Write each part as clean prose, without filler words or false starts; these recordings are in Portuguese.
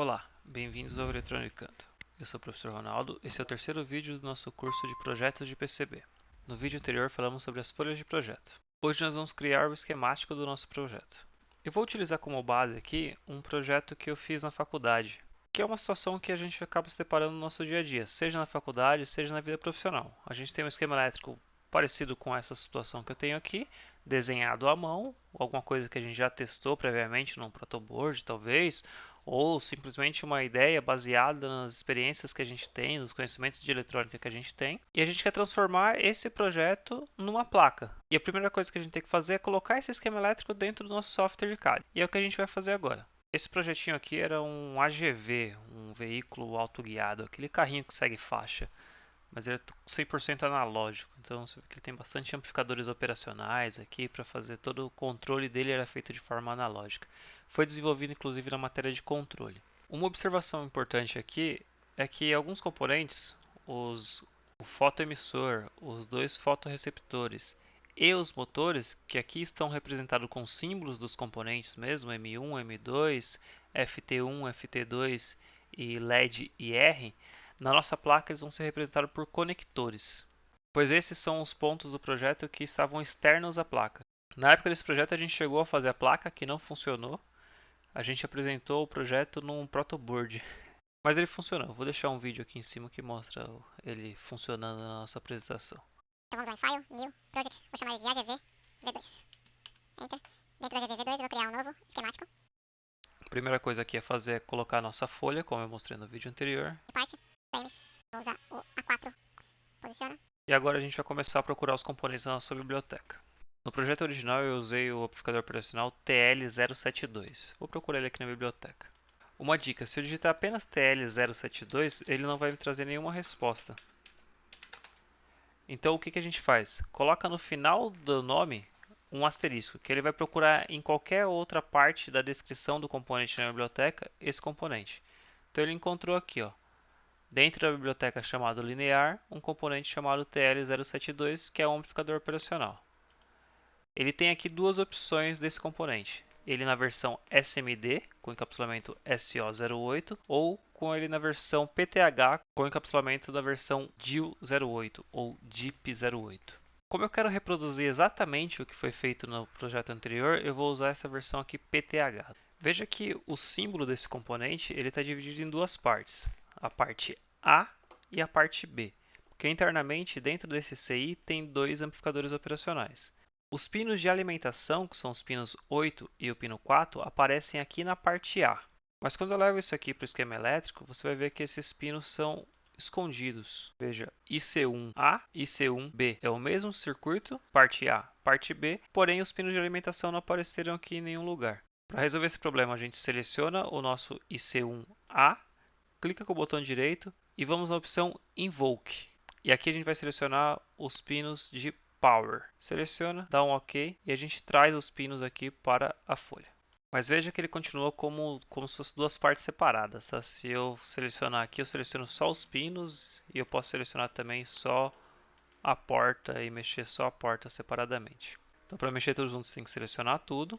Olá, bem-vindos ao Eletronicando. Eu sou o professor Ronaldo, esse é o terceiro vídeo do nosso curso de projetos de PCB. No vídeo anterior falamos sobre as folhas de projeto. Hoje nós vamos criar o esquemático do nosso projeto. Eu vou utilizar como base aqui um projeto que eu fiz na faculdade, que é uma situação que a gente acaba se deparando no nosso dia a dia, seja na faculdade, seja na vida profissional. A gente tem um esquema elétrico parecido com essa situação que eu tenho aqui, desenhado à mão, alguma coisa que a gente já testou previamente num protoboard, talvez, ou simplesmente uma ideia baseada nas experiências que a gente tem, nos conhecimentos de eletrônica que a gente tem, e a gente quer transformar esse projeto numa placa. E a primeira coisa que a gente tem que fazer é colocar esse esquema elétrico dentro do nosso software de CAD. E é o que a gente vai fazer agora. Esse projetinho aqui era um AGV, um veículo autoguiado, aquele carrinho que segue faixa, mas ele é 100% analógico, então você vê que ele tem bastante amplificadores operacionais aqui para fazer todo o controle dele era feito de forma analógica. Foi desenvolvido inclusive na matéria de controle. Uma observação importante aqui é que alguns componentes, o fotoemissor, os dois fotorreceptores e os motores, que aqui estão representados com símbolos dos componentes mesmo, M1, M2, FT1, FT2 e LED e R, na nossa placa eles vão ser representados por conectores, pois esses são os pontos do projeto que estavam externos à placa. Na época desse projeto a gente chegou a fazer a placa que não funcionou, a gente apresentou o projeto num protoboard, mas ele funcionou. Vou deixar um vídeo aqui em cima que mostra ele funcionando na nossa apresentação. Então vamos lá em File, New, Project, vou chamar ele de AGV V2. Enter. Dentro do AGV V2 eu vou criar um novo esquemático. A primeira coisa aqui a fazer é colocar a nossa folha, como eu mostrei no vídeo anterior. Parte, frames, vou usar o A4, posiciona. E agora a gente vai começar a procurar os componentes da nossa biblioteca. No projeto original eu usei o amplificador operacional TL072. Vou procurar ele aqui na biblioteca. Uma dica, se eu digitar apenas TL072, ele não vai me trazer nenhuma resposta. Então o que a gente faz? Coloca no final do nome um asterisco, que ele vai procurar em qualquer outra parte da descrição do componente na biblioteca esse componente. Então ele encontrou aqui, ó, dentro da biblioteca chamado linear, um componente chamado TL072, que é um amplificador operacional. Ele tem aqui duas opções desse componente. Ele na versão SMD, com encapsulamento SO08, ou com ele na versão PTH, com encapsulamento da versão DIL08 ou DIP08. Como eu quero reproduzir exatamente o que foi feito no projeto anterior, eu vou usar essa versão aqui PTH. Veja que o símbolo desse componente está dividido em duas partes, a parte A e a parte B, porque internamente dentro desse CI tem dois amplificadores operacionais. Os pinos de alimentação, que são os pinos 8 e o pino 4, aparecem aqui na parte A. Mas quando eu levo isso aqui para o esquema elétrico, você vai ver que esses pinos são escondidos. Veja, IC1A e IC1B é o mesmo circuito, parte A, parte B, porém os pinos de alimentação não apareceram aqui em nenhum lugar. Para resolver esse problema, a gente seleciona o nosso IC1A, clica com o botão direito e vamos na opção Invoke. E aqui a gente vai selecionar os pinos de Power. Seleciona, dá um OK e a gente traz os pinos aqui para a folha. Mas veja que ele continua como se fossem duas partes separadas. Tá? Se eu selecionar aqui, eu seleciono só os pinos e eu posso selecionar também só a porta e mexer só a porta separadamente. Então para mexer tudo junto, você tem que selecionar tudo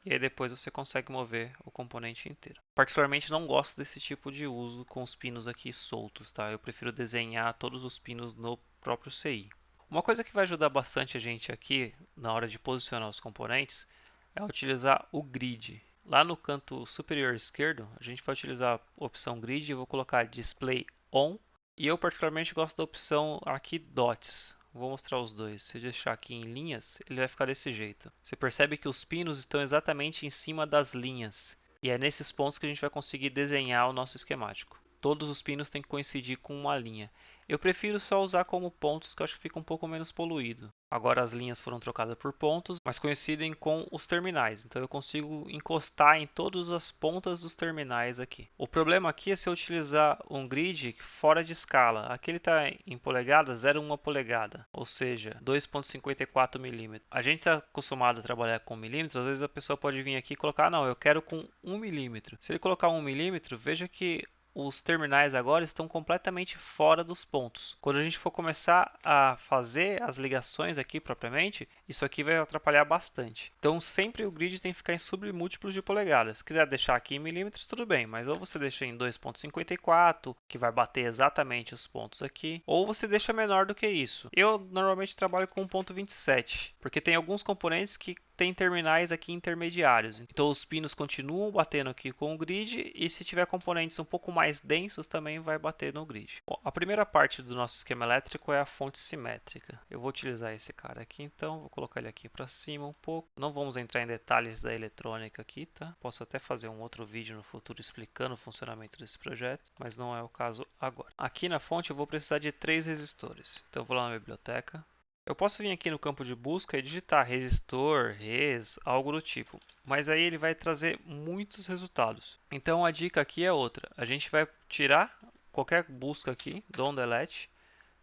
e aí depois você consegue mover o componente inteiro. Particularmente não gosto desse tipo de uso com os pinos aqui soltos, tá? Eu prefiro desenhar todos os pinos no próprio CI. Uma coisa que vai ajudar bastante a gente aqui na hora de posicionar os componentes é utilizar o grid. Lá no canto superior esquerdo, a gente vai utilizar a opção grid e eu vou colocar display on. E eu particularmente gosto da opção aqui dots. Vou mostrar os dois. Se eu deixar aqui em linhas, ele vai ficar desse jeito. Você percebe que os pinos estão exatamente em cima das linhas. E é nesses pontos que a gente vai conseguir desenhar o nosso esquemático. Todos os pinos têm que coincidir com uma linha. Eu prefiro só usar como pontos, que eu acho que fica um pouco menos poluído. Agora as linhas foram trocadas por pontos, mas coincidem com os terminais. Então eu consigo encostar em todas as pontas dos terminais aqui. O problema aqui é se eu utilizar um grid fora de escala. Aqui ele está em polegada, 0,1 polegada, ou seja, 2,54 milímetros. A gente está acostumado a trabalhar com milímetros, às vezes a pessoa pode vir aqui e colocar, não, eu quero com 1 milímetro. Se ele colocar 1 milímetro, veja que os terminais agora estão completamente fora dos pontos. Quando a gente for começar a fazer as ligações aqui propriamente, isso aqui vai atrapalhar bastante. Então sempre o grid tem que ficar em submúltiplos de polegadas. Se quiser deixar aqui em milímetros, tudo bem, mas ou você deixa em 2,54, que vai bater exatamente os pontos aqui, ou você deixa menor do que isso. Eu normalmente trabalho com 1,27, porque tem alguns componentes que tem terminais aqui intermediários. Então os pinos continuam batendo aqui com o grid e se tiver componentes um pouco mais densos também vai bater no grid. Bom, a primeira parte do nosso esquema elétrico é a fonte simétrica. Eu vou utilizar esse cara aqui então, vou colocar ele aqui para cima um pouco. Não vamos entrar em detalhes da eletrônica aqui, tá? Posso até fazer um outro vídeo no futuro explicando o funcionamento desse projeto, mas não é o caso agora. Aqui na fonte eu vou precisar de 3 resistores. Então eu vou lá na biblioteca. Eu posso vir aqui no campo de busca e digitar resistor, res, algo do tipo, mas aí ele vai trazer muitos resultados. Então a dica aqui é outra, a gente vai tirar qualquer busca aqui, dom delete,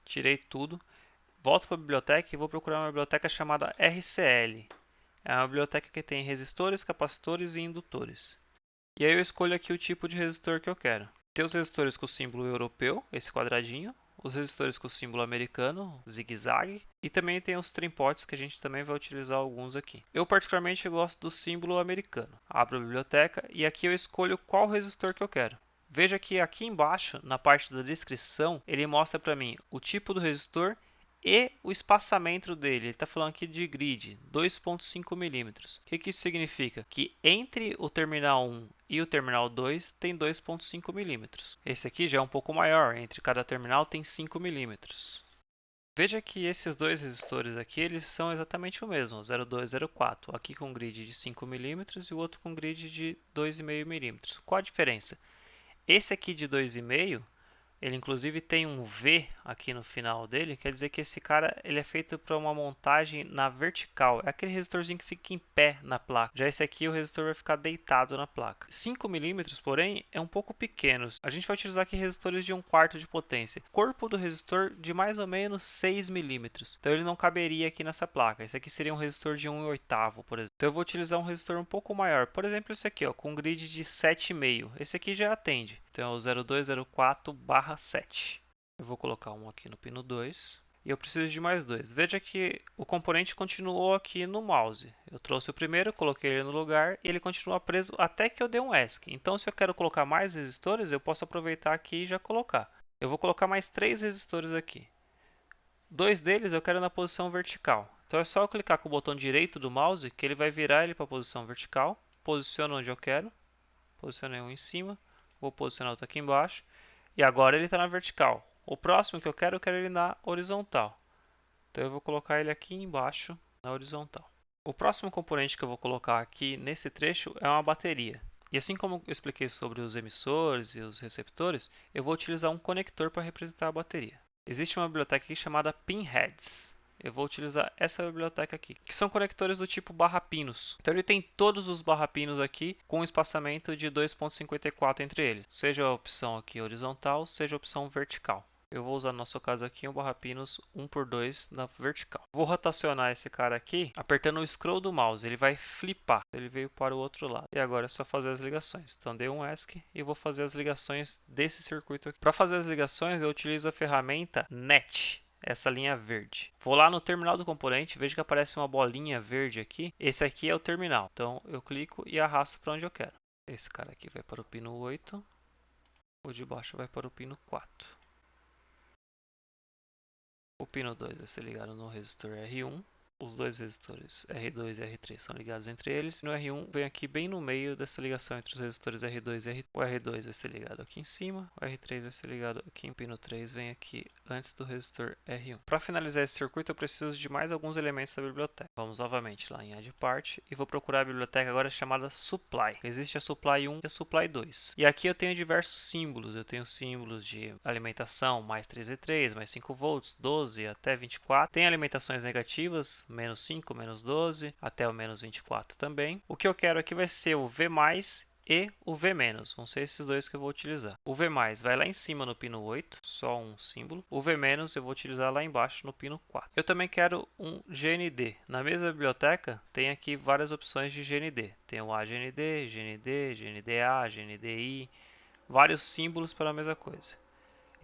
tirei tudo, volto para a biblioteca e vou procurar uma biblioteca chamada RCL. É uma biblioteca que tem resistores, capacitores e indutores. E aí eu escolho aqui o tipo de resistor que eu quero. Tem os resistores com o símbolo europeu, esse quadradinho, os resistores com o símbolo americano, zigue-zague, e também tem os trimpotes que a gente também vai utilizar alguns aqui. Eu particularmente gosto do símbolo americano. Abro a biblioteca e aqui eu escolho qual resistor que eu quero. Veja que aqui embaixo, na parte da descrição, ele mostra para mim o tipo do resistor e o espaçamento dele. Ele está falando aqui de grid, 2,5 milímetros. O que isso significa? Que entre o terminal 1 e o terminal 2 tem 2,5 milímetros. Esse aqui já é um pouco maior, entre cada terminal tem 5 milímetros. Veja que esses dois resistores aqui, eles são exatamente o mesmo, 0,2, 0,4. Aqui com grid de 5 milímetros e o outro com grid de 2,5 milímetros. Qual a diferença? Esse aqui de 2,5, ele inclusive tem um V aqui no final dele, quer dizer que esse cara ele é feito para uma montagem na vertical. É aquele resistorzinho que fica em pé na placa. Já esse aqui o resistor vai ficar deitado na placa. 5 milímetros, porém, é um pouco pequeno. A gente vai utilizar aqui resistores de 1/4 de potência. Corpo do resistor de mais ou menos 6 milímetros. Então ele não caberia aqui nessa placa. Esse aqui seria um resistor de 1/8, por exemplo. Então eu vou utilizar um resistor um pouco maior. Por exemplo, esse aqui, ó, com grid de 7,5. Esse aqui já atende. Então é o 0204/7. Eu vou colocar um aqui no pino 2. E eu preciso de mais dois. Veja que o componente continuou aqui no mouse. Eu trouxe o primeiro, coloquei ele no lugar e ele continua preso até que eu dê um ESC. Então se eu quero colocar mais resistores, eu posso aproveitar aqui e já colocar. Eu vou colocar mais 3 resistores aqui. 2 deles eu quero na posição vertical. Então é só eu clicar com o botão direito do mouse que ele vai virar ele para a posição vertical. Posiciono onde eu quero. Posicionei um em cima. Vou posicionar outro aqui embaixo. E agora ele está na vertical. O próximo que eu quero ele na horizontal. Então eu vou colocar ele aqui embaixo na horizontal. O próximo componente que eu vou colocar aqui nesse trecho é uma bateria. E assim como eu expliquei sobre os emissores e os receptores, eu vou utilizar um conector para representar a bateria. Existe uma biblioteca aqui chamada Pinheads. Eu vou utilizar essa biblioteca aqui, que são conectores do tipo barra-pinos. Então ele tem todos os barra-pinos aqui com um espaçamento de 2,54 entre eles, seja a opção aqui horizontal, seja a opção vertical. Eu vou usar no nosso caso aqui um barra-pinos 1/2 na vertical. Vou rotacionar esse cara aqui, apertando o scroll do mouse, ele vai flipar. Ele veio para o outro lado. E agora é só fazer as ligações. Então dei um ESC e vou fazer as ligações desse circuito aqui. Para fazer as ligações eu utilizo a ferramenta NET. Essa linha verde. Vou lá no terminal do componente, vejo que aparece uma bolinha verde aqui. Esse aqui é o terminal. Então eu clico e arrasto para onde eu quero. Esse cara aqui vai para o pino 8. O de baixo vai para o pino 4. O pino 2 vai ser ligado no resistor R1. Os dois resistores R2 e R3 são ligados entre eles. No R1 vem aqui bem no meio dessa ligação entre os resistores R2 e R3. O R2 vai ser ligado aqui em cima. O R3 vai ser ligado aqui em pino 3. Vem aqui antes do resistor R1. Para finalizar esse circuito eu preciso de mais alguns elementos da biblioteca. Vamos novamente lá em Add Part e vou procurar a biblioteca agora chamada Supply. Existe a Supply 1 e a Supply 2. E aqui eu tenho diversos símbolos. Eu tenho símbolos de alimentação mais 3V3, mais 5 volts, 12 até 24. Tem alimentações negativas, menos 5, menos 12, até o menos 24 também. O que eu quero aqui vai ser o V+, e o V-. Vão ser esses dois que eu vou utilizar. O V+, vai lá em cima no pino 8, só um símbolo. O V- eu vou utilizar lá embaixo no pino 4. Eu também quero um GND. Na mesma biblioteca tem aqui várias opções de GND. Tem o AGND, GND, GNDA, GNDI, vários símbolos para a mesma coisa.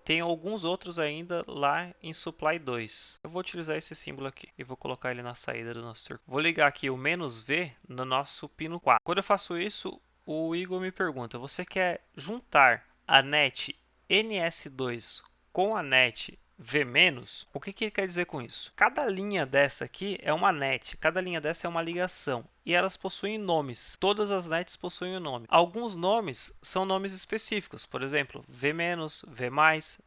Tem alguns outros ainda lá em Supply 2. Eu vou utilizar esse símbolo aqui e vou colocar ele na saída do nosso circuito. Vou ligar aqui o "-v" no nosso pino 4. Quando eu faço isso, o Igor me pergunta: você quer juntar a net NS2 com a net V-? O que ele quer dizer com isso? Cada linha dessa aqui é uma net, cada linha dessa é uma ligação e elas possuem nomes. Todas as nets possuem um nome. Alguns nomes são nomes específicos, por exemplo, V-, V+,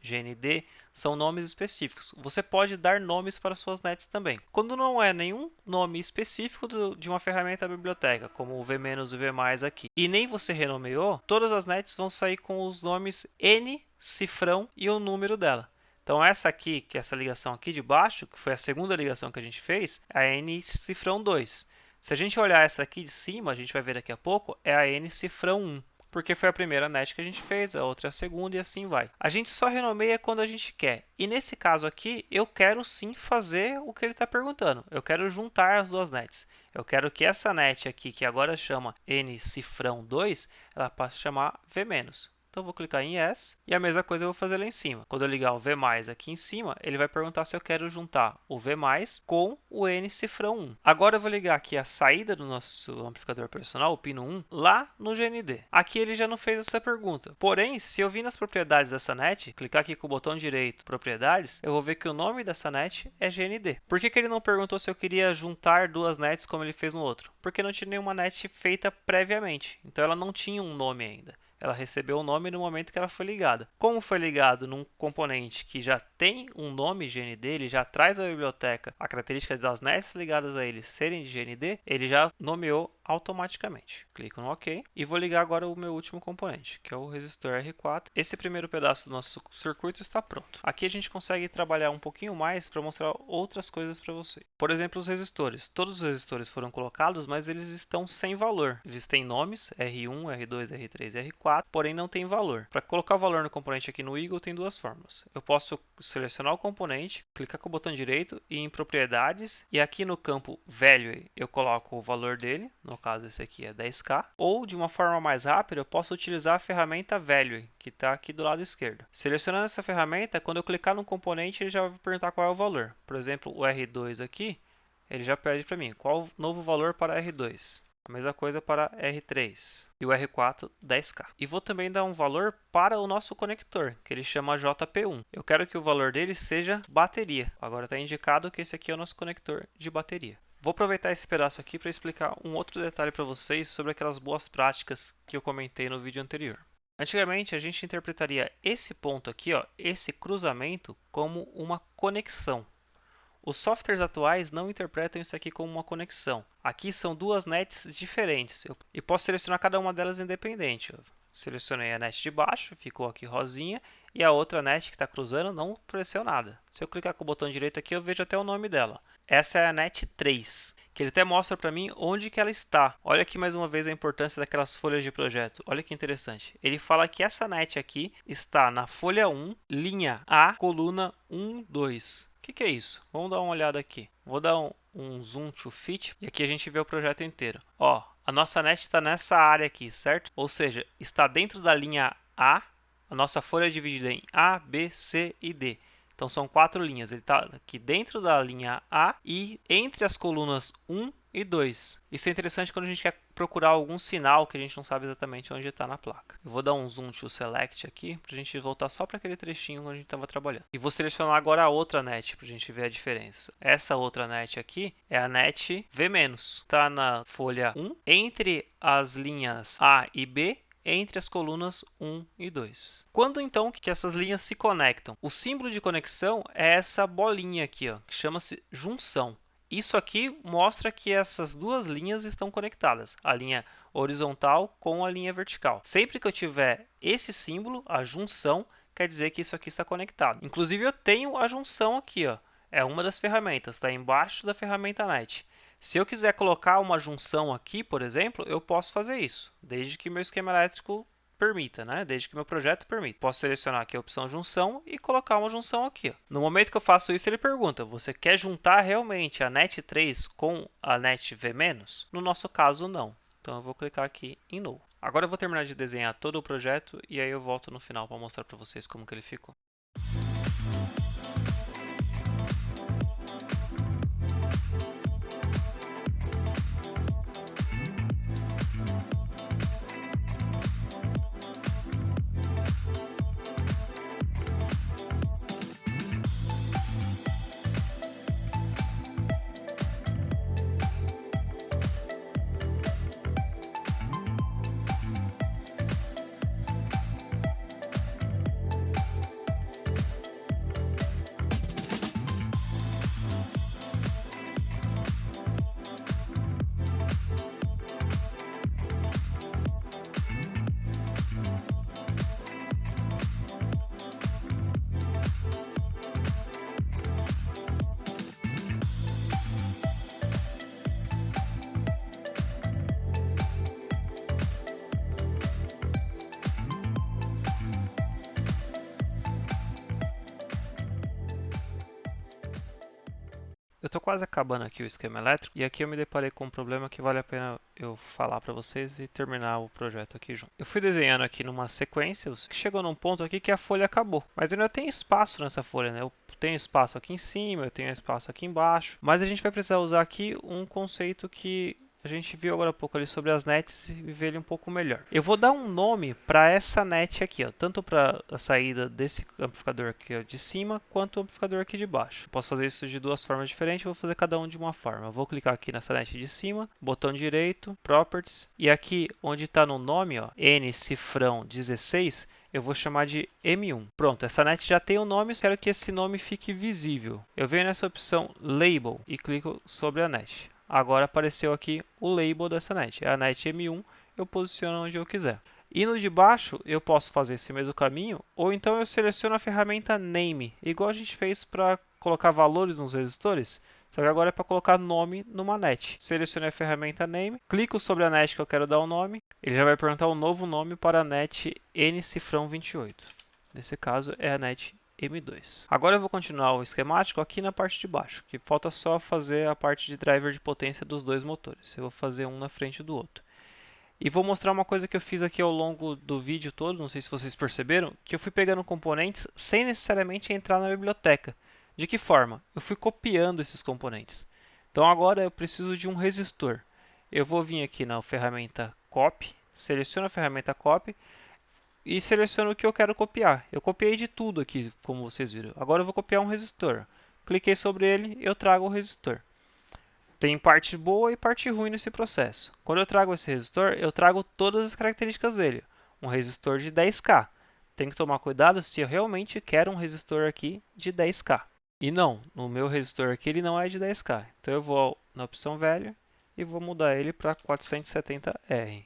GND, são nomes específicos. Você pode dar nomes para suas nets também. Quando não é nenhum nome específico de uma ferramenta da biblioteca, como o V- e o V+ aqui, e nem você renomeou, todas as nets vão sair com os nomes N, cifrão e o número dela. Então essa aqui, que é essa ligação aqui de baixo, que foi a segunda ligação que a gente fez, é a N cifrão 2. Se a gente olhar essa aqui de cima, a gente vai ver daqui a pouco, é a N cifrão 1. Porque foi a primeira net que a gente fez, a outra é a segunda e assim vai. A gente só renomeia quando a gente quer. E nesse caso aqui, eu quero sim fazer o que ele está perguntando. Eu quero juntar as duas nets. Eu quero que essa net aqui, que agora chama N cifrão 2, ela passe a chamar V-. Então eu vou clicar em Yes e a mesma coisa eu vou fazer lá em cima. Quando eu ligar o V+ aqui em cima, ele vai perguntar se eu quero juntar o V+ com o N cifrão 1. Agora eu vou ligar aqui a saída do nosso amplificador personal, o pino 1, lá no GND. Aqui ele já não fez essa pergunta. Porém, se eu vir nas propriedades dessa net, clicar aqui com o botão direito, propriedades, eu vou ver que o nome dessa net é GND. Por que ele não perguntou se eu queria juntar duas nets como ele fez no outro? Porque não tinha nenhuma net feita previamente. Então ela não tinha um nome ainda. Ela recebeu o nome no momento que ela foi ligada. Como foi ligado num componente que já tem um nome GND, ele já traz da biblioteca a característica das nets ligadas a ele serem de GND, ele já nomeou automaticamente. Clico no OK e vou ligar agora o meu último componente, que é o resistor R4. Esse primeiro pedaço do nosso circuito está pronto. Aqui a gente consegue trabalhar um pouquinho mais para mostrar outras coisas para você. Por exemplo, os resistores. Todos os resistores foram colocados, mas eles estão sem valor. Eles têm nomes R1, R2, R3, R4, porém não tem valor. Para colocar o valor no componente aqui no Eagle tem duas formas. Eu posso selecionar o componente, clicar com o botão direito e em propriedades, e aqui no campo Value eu coloco o valor dele, no caso esse aqui é 10k, ou de uma forma mais rápida eu posso utilizar a ferramenta Value, que está aqui do lado esquerdo. Selecionando essa ferramenta, quando eu clicar no componente ele já vai perguntar qual é o valor. Por exemplo, o R2 aqui, ele já pede para mim qual o novo valor para R2. A mesma coisa para R3 e o R4 10k. E vou também dar um valor para o nosso conector, que ele chama JP1. Eu quero que o valor dele seja bateria. Agora está indicado que esse aqui é o nosso conector de bateria. Vou aproveitar esse pedaço aqui para explicar um outro detalhe para vocês sobre aquelas boas práticas que eu comentei no vídeo anterior. Antigamente a gente interpretaria esse ponto aqui, ó, esse cruzamento, como uma conexão. Os softwares atuais não interpretam isso aqui como uma conexão. Aqui são duas nets diferentes e posso selecionar cada uma delas independente. Eu selecionei a net de baixo, ficou aqui rosinha, e a outra net que está cruzando não apareceu nada. Se eu clicar com o botão direito aqui, eu vejo até o nome dela. Essa é a net 3, que ele até mostra para mim onde que ela está. Olha aqui mais uma vez a importância daquelas folhas de projeto. Olha que interessante. Ele fala que essa net aqui está na folha 1, linha A, coluna 1, 2. O que é isso? Vamos dar uma olhada aqui. Vou dar um zoom to fit e aqui a gente vê o projeto inteiro. Ó, a nossa net está nessa área aqui, certo? Ou seja, está dentro da linha A. A nossa folha é dividida em A, B, C e D. Então são 4 linhas. Ele está aqui dentro da linha A e entre as colunas 1 e 2. Isso é interessante quando a gente quer procurar algum sinal que a gente não sabe exatamente onde está na placa. Eu vou dar um zoom to select aqui para a gente voltar só para aquele trechinho onde a gente estava trabalhando. E vou selecionar agora a outra net para a gente ver a diferença. Essa outra net aqui é a net V-. Está na folha 1 entre as linhas A e B, entre as colunas 1 e 2. Quando então que essas linhas se conectam? O símbolo de conexão é essa bolinha aqui, ó, que chama-se junção. Isso aqui mostra que essas duas linhas estão conectadas, a linha horizontal com a linha vertical. Sempre que eu tiver esse símbolo, a junção, quer dizer que isso aqui está conectado. Inclusive eu tenho a junção aqui, ó. É uma das ferramentas, está embaixo da ferramenta net. Se eu quiser colocar uma junção aqui, por exemplo, eu posso fazer isso, desde que meu esquema elétrico permita, né? Desde que meu projeto permita. Posso selecionar aqui a opção junção e colocar uma junção aqui. Ó. No momento que eu faço isso, ele pergunta: você quer juntar realmente a net 3 com a net V-? No nosso caso, não. Então eu vou clicar aqui em No. Agora eu vou terminar de desenhar todo o projeto e aí eu volto no final para mostrar para vocês como que ele ficou. Eu estou quase acabando aqui o esquema elétrico e aqui eu me deparei com um problema que vale a pena eu falar para vocês e terminar o projeto aqui junto. Eu fui desenhando aqui numa sequência, que chegou num ponto aqui que a folha acabou, mas ainda tem espaço nessa folha, né? Eu tenho espaço aqui em cima, eu tenho espaço aqui embaixo, mas a gente vai precisar usar aqui um conceito que a gente viu agora há pouco ali sobre as nets e ver ele um pouco melhor. Eu vou dar um nome para essa net aqui, ó, tanto para a saída desse amplificador aqui de cima, quanto o amplificador aqui de baixo. Eu posso fazer isso de duas formas diferentes, vou fazer cada um de uma forma. Eu vou clicar aqui nessa net de cima, botão direito, Properties, e aqui onde está no nome, ó, N cifrão 16, eu vou chamar de M1. Pronto, essa net já tem o nome, eu quero que esse nome fique visível. Eu venho nessa opção Label e clico sobre a net. Agora apareceu aqui o label dessa net. É a net M1, eu posiciono onde eu quiser. E no de baixo eu posso fazer esse mesmo caminho, ou então eu seleciono a ferramenta Name, igual a gente fez para colocar valores nos resistores, só que agora é para colocar nome numa net. Selecionei a ferramenta Name, clico sobre a net que eu quero dar o nome, ele já vai perguntar um novo nome para a net N cifrão 28. Nesse caso é a net M2. Agora eu vou continuar o esquemático aqui na parte de baixo, que falta só fazer a parte de driver de potência dos dois motores. Eu vou fazer um na frente do outro. E vou mostrar uma coisa que eu fiz aqui ao longo do vídeo todo, não sei se vocês perceberam, que eu fui pegando componentes sem necessariamente entrar na biblioteca. De que forma? Eu fui copiando esses componentes. Então agora eu preciso de um resistor. Eu vou vir aqui na ferramenta Copy, seleciono a ferramenta Copy, e seleciono o que eu quero copiar. Eu copiei de tudo aqui, como vocês viram. Agora eu vou copiar um resistor. Cliquei sobre ele, eu trago o resistor. Tem parte boa e parte ruim nesse processo. Quando eu trago esse resistor, eu trago todas as características dele. Um resistor de 10K. Tem que tomar cuidado se eu realmente quero um resistor aqui de 10K. E não, no meu resistor aqui ele não é de 10K. Então eu vou na opção velha e vou mudar ele para 470R.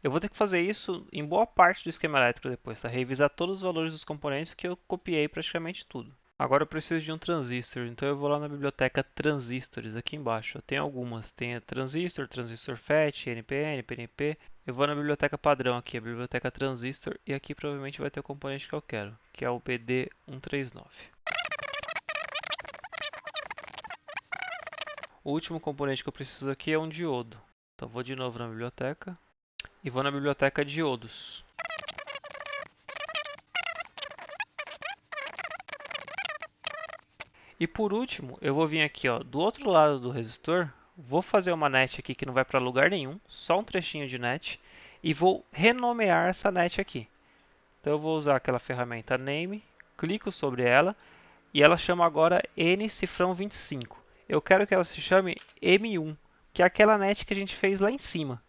Eu vou ter que fazer isso em boa parte do esquema elétrico depois, tá? Revisar todos os valores dos componentes que eu copiei praticamente tudo. Agora eu preciso de um transistor, então eu vou lá na biblioteca transistores, aqui embaixo. Tem algumas, tem transistor, transistor FET, NPN, PNP. Eu vou na biblioteca padrão aqui, a biblioteca transistor, e aqui provavelmente vai ter o componente que eu quero, que é o BD139. O último componente que eu preciso aqui é um diodo. Então vou de novo na biblioteca. E vou na biblioteca diodos. E por último, eu vou vir aqui, ó, do outro lado do resistor, vou fazer uma net aqui que não vai para lugar nenhum, só um trechinho de net, e vou renomear essa net aqui. Então eu vou usar aquela ferramenta Name, clico sobre ela, e ela chama agora N cifrão 25. Eu quero que ela se chame M1, que é aquela net que a gente fez lá em cima.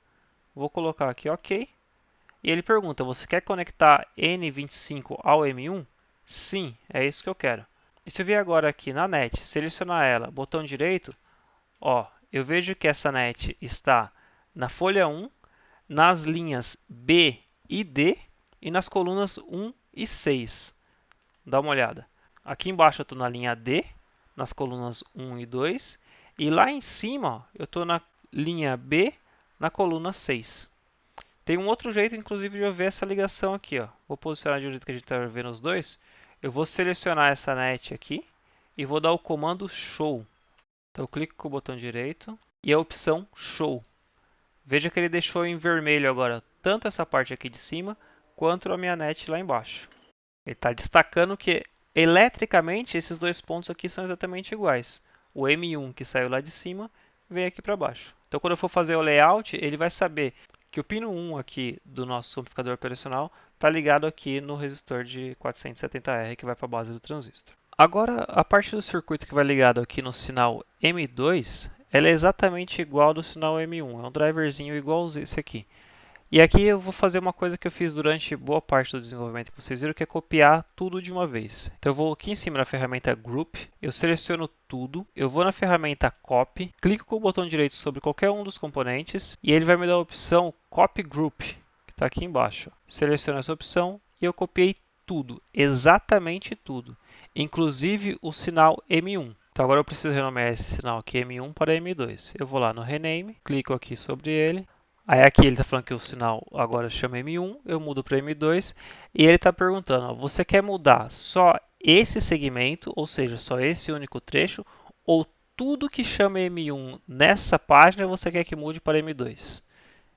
Vou colocar aqui OK. E ele pergunta, você quer conectar N25 ao M1? Sim, é isso que eu quero. E se eu vier agora aqui na net, selecionar ela, botão direito, ó, eu vejo que essa net está na folha 1, nas linhas B e D e nas colunas 1 e 6. Dá uma olhada. Aqui embaixo eu estou na linha D, nas colunas 1 e 2, e lá em cima ó, eu estou na linha B, na coluna 6. Tem um outro jeito, inclusive, de eu ver essa ligação aqui. Ó. Vou posicionar de um jeito que a gente está vendo os dois. Eu vou selecionar essa net aqui e vou dar o comando Show. Então eu clico com o botão direito e a opção Show. Veja que ele deixou em vermelho agora tanto essa parte aqui de cima quanto a minha net lá embaixo. Ele está destacando que eletricamente esses dois pontos aqui são exatamente iguais. O M1 que saiu lá de cima vem aqui para baixo. Então quando eu for fazer o layout, ele vai saber que o pino 1 aqui do nosso amplificador operacional está ligado aqui no resistor de 470R que vai para a base do transistor. Agora, a parte do circuito que vai ligado aqui no sinal M2, ela é exatamente igual ao do sinal M1. É um driverzinho igual a esse aqui. E aqui eu vou fazer uma coisa que eu fiz durante boa parte do desenvolvimento que vocês viram, que é copiar tudo de uma vez. Então eu vou aqui em cima na ferramenta Group, eu seleciono tudo, eu vou na ferramenta Copy, clico com o botão direito sobre qualquer um dos componentes e ele vai me dar a opção Copy Group, que está aqui embaixo. Seleciono essa opção e eu copiei tudo, exatamente tudo, inclusive o sinal M1. Então agora eu preciso renomear esse sinal aqui M1 para M2. Eu vou lá no Rename, clico aqui sobre ele. Aí aqui ele está falando que o sinal agora chama M1, eu mudo para M2 e ele está perguntando, ó, você quer mudar só esse segmento, ou seja, só esse único trecho, ou tudo que chama M1 nessa página você quer que mude para M2?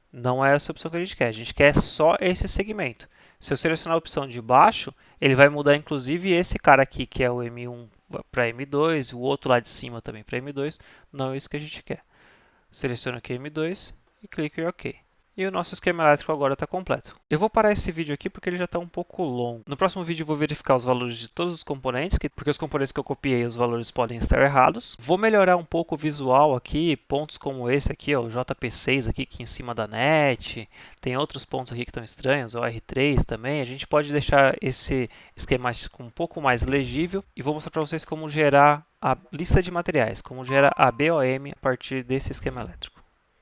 Não é essa opção que a gente quer só esse segmento. Se eu selecionar a opção de baixo, ele vai mudar inclusive esse cara aqui, que é o M1 para M2, o outro lá de cima também para M2, não é isso que a gente quer. Seleciono aqui M2 e clico em OK. E o nosso esquema elétrico agora está completo. Eu vou parar esse vídeo aqui porque ele já está um pouco longo. No próximo vídeo eu vou verificar os valores de todos os componentes, porque os componentes que eu copiei, os valores podem estar errados. Vou melhorar um pouco o visual aqui, pontos como esse aqui, ó, o JP6 aqui em cima da net. Tem outros pontos aqui que estão estranhos, o R3 também. A gente pode deixar esse esquemático um pouco mais legível e vou mostrar para vocês como gerar a lista de materiais, como gerar a BOM a partir desse esquema elétrico.